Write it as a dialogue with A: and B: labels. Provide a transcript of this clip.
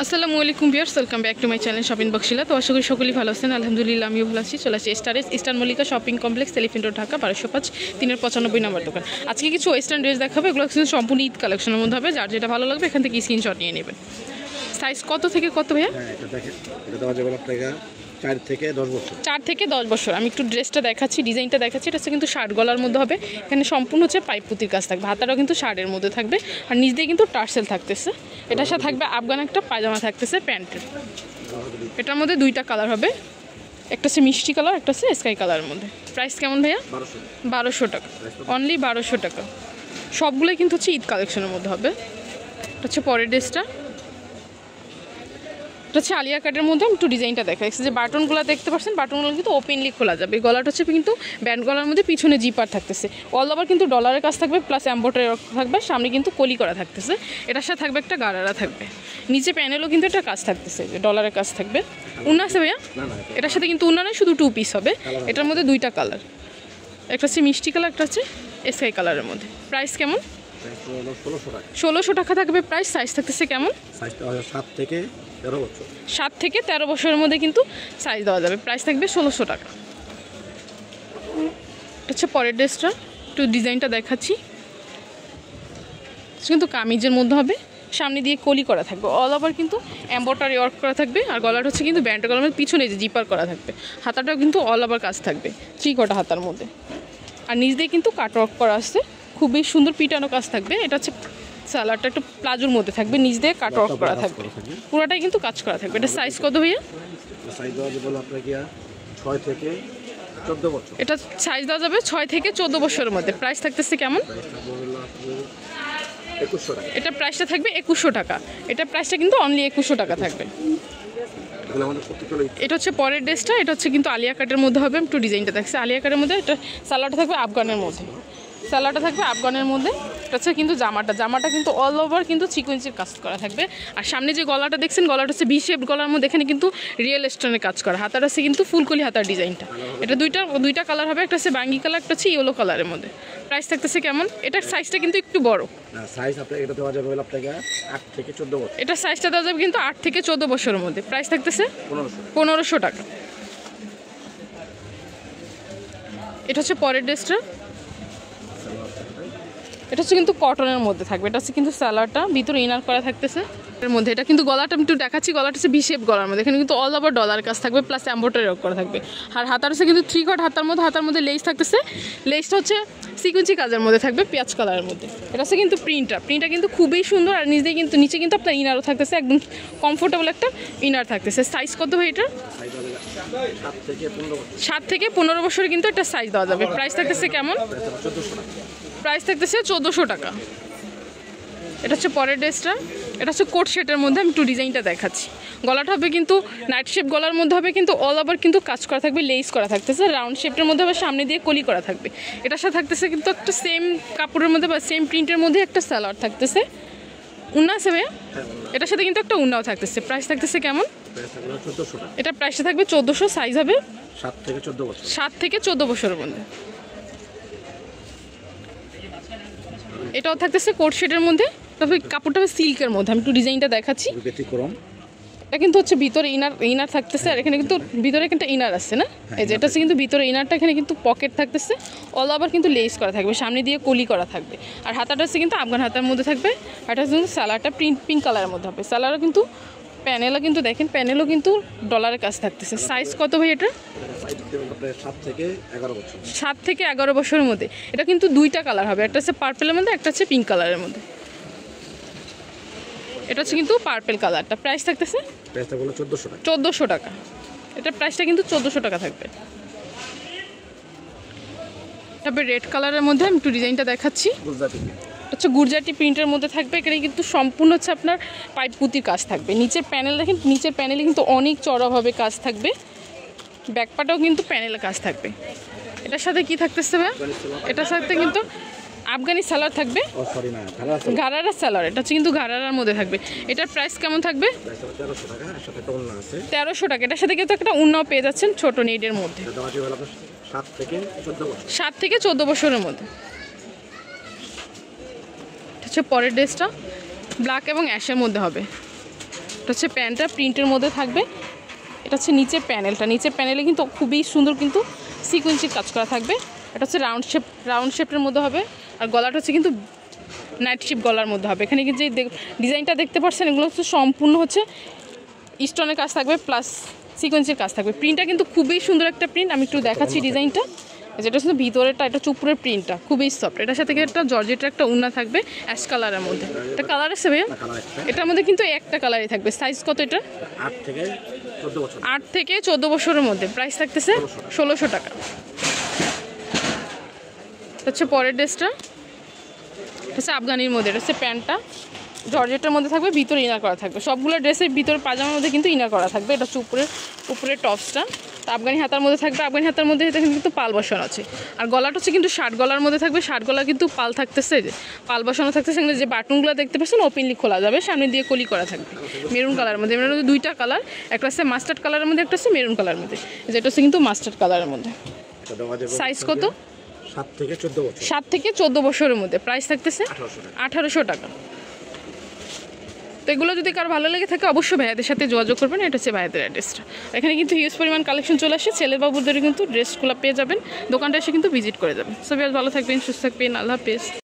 A: আসসালামু আলাইকুম viewers, welcome back to my channel shopping বক্সিলা। তো আশা করি সকলেই ভালো আছেন। আলহামদুলিল্লাহ আমিও ভালো আছি। চলে আসছি eastern Mallika shopping complex, elephant road, Dhaka 1205 395 নম্বর দোকান। আজকে কিছু ওয়েস্টার্ন ড্রেস দেখাবো, এগুলো কিন্তু সম্পূর্ণ ঈদ কালেকশনের মধ্যে হবে। যার যেটা ভালো লাগবে এখান থেকে স্ক্রিনশট নিয়ে নেবেন। সাইজ কত থেকে কত ভাইয়া?
B: এটা দেখেন, এটা দেওয়া যাবে আপনাকে 4 থেকে 10 বছর।
A: 4 থেকে 10 বছর। আমি একটু ড্রেসটা দেখাচ্ছি, ডিজাইনটা দেখাচ্ছি। এটা হচ্ছে কিন্তু শার্ট গলার মধ্যে হবে। এখানে সম্পূর্ণ হচ্ছে পাইপ পুঁতির কাজ থাকবে, হাতাটাও কিন্তু শার্টের মধ্যে থাকবে, আর নিচ দিয়ে কিন্তু টার্সেল থাকতেছে। এটার সাথে থাকবে আফগান একটা পায়জামা থাকতেছে প্যান্টের। এটার মধ্যে দুইটা কালার হবে, একটা হচ্ছে মিষ্টি কালার, একটা হচ্ছে স্কাই কালারের মধ্যে। প্রাইস কেমন ভাইয়া? 1200 টাকা, অনলি 1200 টাকা। সবগুলোই কিন্তু হচ্ছে ঈদ কালেকশনের মধ্যে হবে। এটা হচ্ছে পরের ড্রেসটা, এটা হচ্ছে আলিয়া কাটের মধ্যে। আমি একটু ডিজাইনটা দেখাই। যে বাটনগুলো দেখতে পাচ্ছেন, বাটনগুলো কিন্তু ওপেনলি খোলা যাবে। গলাটা হচ্ছে কিন্তু ব্যান্ড গলার মধ্যে, পিছনে জিপার থাকতেছে। অল ওভার কিন্তু ডলারের কাজ থাকবে, প্লাস এম্ব্রয়ডারি থাকবে, সামনে কিন্তু কলি করা থাকতেছে। এটার সাথে থাকবে একটা গারারা থাকবে, নিচে প্যানেলও কিন্তু একটা কাজ থাকতেছে, যে ডলারের কাজ থাকবে। উন্না আছে ভাইয়া? এটার সাথে কিন্তু উন্না নয়, শুধু 2 পিস হবে। এটার মধ্যে দুইটা কালার, একটা হচ্ছে মিষ্টি কালার, একটা হচ্ছে স্কাই কালারের মধ্যে। প্রাইস কেমন? 1600 টাকা থাকবে প্রাইস। সাইজ থাকতেছে কেমন?
B: 7 থেকে 13 বছর।
A: 7 থেকে 13 বছরের মধ্যে কিন্তু সাইজ দেওয়া যাবে। প্রাইস থাকবে 1600 টাকা। এটা হচ্ছে পরের ড্রেসটা, একটু ডিজাইনটা দেখাচ্ছি। কিন্তু কামিজের মধ্যে হবে, সামনে দিয়ে কলি করা থাকবে, অল ওভার কিন্তু এম্ব্রয়ডারি ওয়ার্ক করা থাকবে। আর গলাটা হচ্ছে কিন্তু ব্যান্ড গলার মধ্যে, পিছনে যে জিপার করা থাকবে। হাতাটাও কিন্তু অল ওভার কাজ থাকবে, 3 কটা হাতার মধ্যে। আর নিচ দিয়ে কিন্তু কাট ওয়ার্ক করা আসছে, খুবই সুন্দর পিটানো কাজ থাকবে। এটা হচ্ছে সালোয়ারটা একটু প্লাজোর মধ্যে থাকবে, নিচ দিয়ে কাট ওয়ার্ক করা থাকবে, পুরোটাই কিন্তু কাজ করা থাকবে। এটা সাইজ কত ভাইয়া?
B: সাইজ দেওয়া যাবে আপনাকে 6 থেকে 14 বছর।
A: এটা সাইজ দেওয়া যাবে 6 থেকে 14 বছরের মধ্যে। প্রাইস থাকতেছে কেমন?
B: 2100 টাকা।
A: এটা প্রাইসটা থাকবে 2100 টাকা। এটা প্রাইসটা কিন্তু অনলি 2100 টাকা থাকবে। এটা হচ্ছে পরের ড্রেসটা, এটা হচ্ছে কিন্তু আলিয়া কাটের মধ্যে হবে। একটু ডিজাইনটা দেখছি, আলিয়া কাটের মধ্যে। এটা সালোয়ারটা থাকবে আফগানের মধ্যে, সালোয়ারটা থাকবে আফগানের মধ্যে। এটা হচ্ছে কিন্তু জামাটা কিন্তু অল ওভার কিন্তু সিকোয়েন্সের কাজ করা থাকবে। আর সামনে যে গলাটা দেখছেন, গলাটা হচ্ছে ভি শেপ গলার মধ্যে, এখানে কিন্তু রিয়েল স্টোনের কাজ করা। হাতাটা হচ্ছে কিন্তু ফুলকলি হাতার ডিজাইনটা। এটা দুইটা কালার হবে, একটা হচ্ছে বাঙ্গি কালার, একটা হচ্ছে ইয়েলো কালারের মধ্যে। প্রাইস থাকতেছে কেমন? এটার সাইজটা কিন্তু একটু বড়।
B: সাইজ আপনাকে এটা দেওয়া যাবে আপনাকে 8 থেকে 14 বছর।
A: এটা সাইজটা দেওয়া যাবে কিন্তু 8 থেকে 14 বছরের মধ্যে। প্রাইস থাকতেছে 1500 টাকা। এটা হচ্ছে পরের ড্রেসটা, এটা হচ্ছে কিন্তু কটনের মধ্যে থাকবে। এটা হচ্ছে কিন্তু সালোয়ারটা ভিতরে ইনার করা থাকতেছে এর মধ্যে। এটা কিন্তু গলাটা আমি একটু দেখাচ্ছি, গলাটা হচ্ছে ভি শেপ গলার মধ্যে, এখানে কিন্তু অল ওভার ডলার কাজ থাকবে, প্লাস এম্ব্রয়ডারি ওয়ার্ক করা থাকবে। আর হাতার হচ্ছে কিন্তু 3 কট হাতার মধ্যে লেস থাকতেছে। লেসটা হচ্ছে সিকুয়েন্সি কাজের মধ্যে থাকবে, পেঁয়াজ কালারের মধ্যে। এটা হচ্ছে কিন্তু প্রিন্টটা কিন্তু খুবই সুন্দর। আর নিচে কিন্তু আপনার ইনারও থাকতেছে, একদম কমফোর্টেবল একটা ইনার থাকতেছে। সাইজ কত হয় এটা? 7 থেকে 15 বছরে কিন্তু একটা সাইজ দেওয়া যাবে। প্রাইস থাকতেছে কেমন? প্রাইস থাকতেছে 1400 টাকা। এটা হচ্ছে পরের ড্রেসটা, এটা হচ্ছে কোট সেটের মধ্যে। আমি একটু ডিজাইনটা দেখাচ্ছি। গলাটা হবে কিন্তু নাইট শেপ গলার মধ্যে হবে, কিন্তু অল ওভার কিন্তু কাজ করা থাকবে, লেস করা থাকতেছে। রাউন্ড শেপের মধ্যে হবে, সামনে দিয়ে কলি করা থাকবে। এটার সাথে থাকতেছে কিন্তু একটা সেম কাপড়ের মধ্যে বা সেম প্রিন্টের মধ্যে একটা সালোয়ার থাকতেছে। উন্না আছে ভাইয়া? এটার সাথে কিন্তু একটা উন্নাও থাকতেছে। প্রাইস থাকতেছে কেমন? এটা প্রাইসটা থাকবে 1400। সাইজ হবে
B: 7 থেকে 14 বছর।
A: 7 থেকে 14 বছরের মধ্যে। এটাও থাকতেছে কোট শেডের মধ্যে, তবে কাপড়টা হবে সিল্কের মধ্যে। আমি একটু ডিজাইনটা দেখাচ্ছি। এটা কিন্তু হচ্ছে ভিতরে ইনার থাকতেছে, আর এখানে কিন্তু ভিতরে একটা ইনার আসছে না, এই যে এটা হচ্ছে কিন্তু ভিতরে ইনারটা, এখানে কিন্তু পকেট থাকতেছে, অল ওভার কিন্তু লেস করা থাকবে, সামনে দিয়ে কলি করা থাকবে। আর হাতাটা হচ্ছে কিন্তু আফগান হাতার মধ্যে থাকবে। আর এটা কিন্তু সালোয়ারটা পিঙ্ক কালারের মধ্যে হবে। সালোয়ারও কিন্তু প্যানেলও কিন্তু দেখেন, প্যানেলও কিন্তু ডলারের কাজ থাকতেছে। সাইজ কত ভাই এটা?
B: 7 থেকে 11 বছর।
A: 7 থেকে 11 বছরের মধ্যে। এটা কিন্তু দুইটা কালার হবে, একটা হচ্ছে পার্পেলের মধ্যে, একটা হচ্ছে পিঙ্ক কালারের মধ্যে। এটা হচ্ছে কিন্তু পার্পেল কালারটা। প্রাইস থাকতেছে 1400 টাকা। এটা প্রাইসটা কিন্তু 1400 টাকা থাকবে। তবে রেড কালারের মধ্যে আমি একটু ডিজাইনটা দেখাচ্ছি। হচ্ছে গুজরাটি প্রিন্টের মধ্যে থাকবে। এখানে কিন্তু সম্পূর্ণ হচ্ছে আপনার পাইপ পুঁতির কাজ থাকবে। নিচের প্যানেল দেখেন, নিচের প্যানেলে কিন্তু অনেক চড়াভাবে কাজ থাকবে। ব্যাকপাটাও কিন্তু প্যানেলে কাজ থাকবে। এটার সাথে কি থাকতেছে ভাই? এটার সাথে কিন্তু আফগানি সালোয়ার থাকবে, গারারা সালোয়ার। এটা হচ্ছে কিন্তু গারারার মধ্যে থাকবে। এটার প্রাইস কেমন থাকবে? 1300 টাকা। এটার সাথে কিন্তু একটা উন্নাও পেয়ে যাচ্ছেন ছোট নেটের মধ্যে। 7 থেকে 14 বছরের মধ্যে। হচ্ছে পরের ড্রেসটা ব্ল্যাক এবং অ্যাশের মধ্যে হবে। এটা হচ্ছে প্যান্টটা প্রিন্টের মধ্যে থাকবে। এটা হচ্ছে নিচের প্যানেলটা, নিচের প্যানেলে কিন্তু খুবই সুন্দর কিন্তু সিকোয়েন্সির কাজ করা থাকবে। এটা হচ্ছে রাউন্ড শেপের মধ্যে হবে। আর গলাটা হচ্ছে কিন্তু নাইট শেপ গলার মধ্যে হবে। এখানে কিন্তু যে ডিজাইনটা দেখতে পাচ্ছেন এগুলো হচ্ছে সম্পূর্ণ হচ্ছে স্টোনের কাজ থাকবে প্লাস সিকোয়েন্সের কাজ থাকবে। প্রিন্টটা কিন্তু খুবই সুন্দর একটা প্রিন্ট, আমি একটু দেখাচ্ছি ডিজাইনটা। যেটা হচ্ছে ভিতরেরটা, এটা চুপুরের প্রিন্টটা খুবই সফট। এটার সাথে একটা জর্জেটের একটা উন্না থাকবে অ্যাশ কালারের মধ্যে। এটা কালার আছে ভাইয়া? এটার মধ্যে কিন্তু একটা কালারই থাকবে। সাইজ কত এটা? 8 থেকে 14 বছরের মধ্যে। প্রাইস থাকতেছে 1600 টাকা। হচ্ছে পরের ড্রেসটা হচ্ছে আফগানির মধ্যে। এটা হচ্ছে প্যান্টটা জর্জেটের মধ্যে থাকবে, ভিতরে ইনার করা থাকবে। সবগুলো ড্রেসের ভিতরে পাজামার মধ্যে কিন্তু ইনার করা থাকবে। এটা হচ্ছে উপরের টপসটা। তো আফগানি হাতার মধ্যে থাকবে। আফগানি হাতার মধ্যে কিন্তু পাল বসানো আছে। আর গলাটা হচ্ছে কিন্তু শার্ট গলার মধ্যে থাকবে। শার্ট গলা কিন্তু পাল থাকতেছে, পাল বসানো থাকতেছে। সেখানে যে বাটনগুলো দেখতে পাচ্ছেন ওপেনলি খোলা যাবে, সামনে দিয়ে কলি করা থাকবে মেরুন কালারের মধ্যে। এর মধ্যে দুইটা কালার, একটা হচ্ছে মাস্টার্ড কালারের মধ্যে, একটা হচ্ছে মেরুন কালারের মধ্যে। যেটা হচ্ছে কিন্তু মাস্টার্ড কালারের মধ্যে। সাইজ কত? 7 থেকে 14 বছরের মধ্যে। প্রাইস থাকতেছে 1800 টাকা। তো এগুলো যদি কারো ভালো লেগে থাকে অবশ্যই ভাইয়াদের সাথে যোগাযোগ করবেন। এটা হচ্ছে ভাইয়াদের অ্যাড্রেসটা। এখানে কিন্তু হিউজ পরিমাণ কালেকশন চলে আসে। ছেলে বাবুদের কিন্তু ড্রেসগুলো পেয়ে যাবেন, দোকানটা এসে কিন্তু ভিজিট করে যাবেন। সবাই ভালো থাকবেন, সুস্থ থাকবেন, আল্লাহ হাফেজ।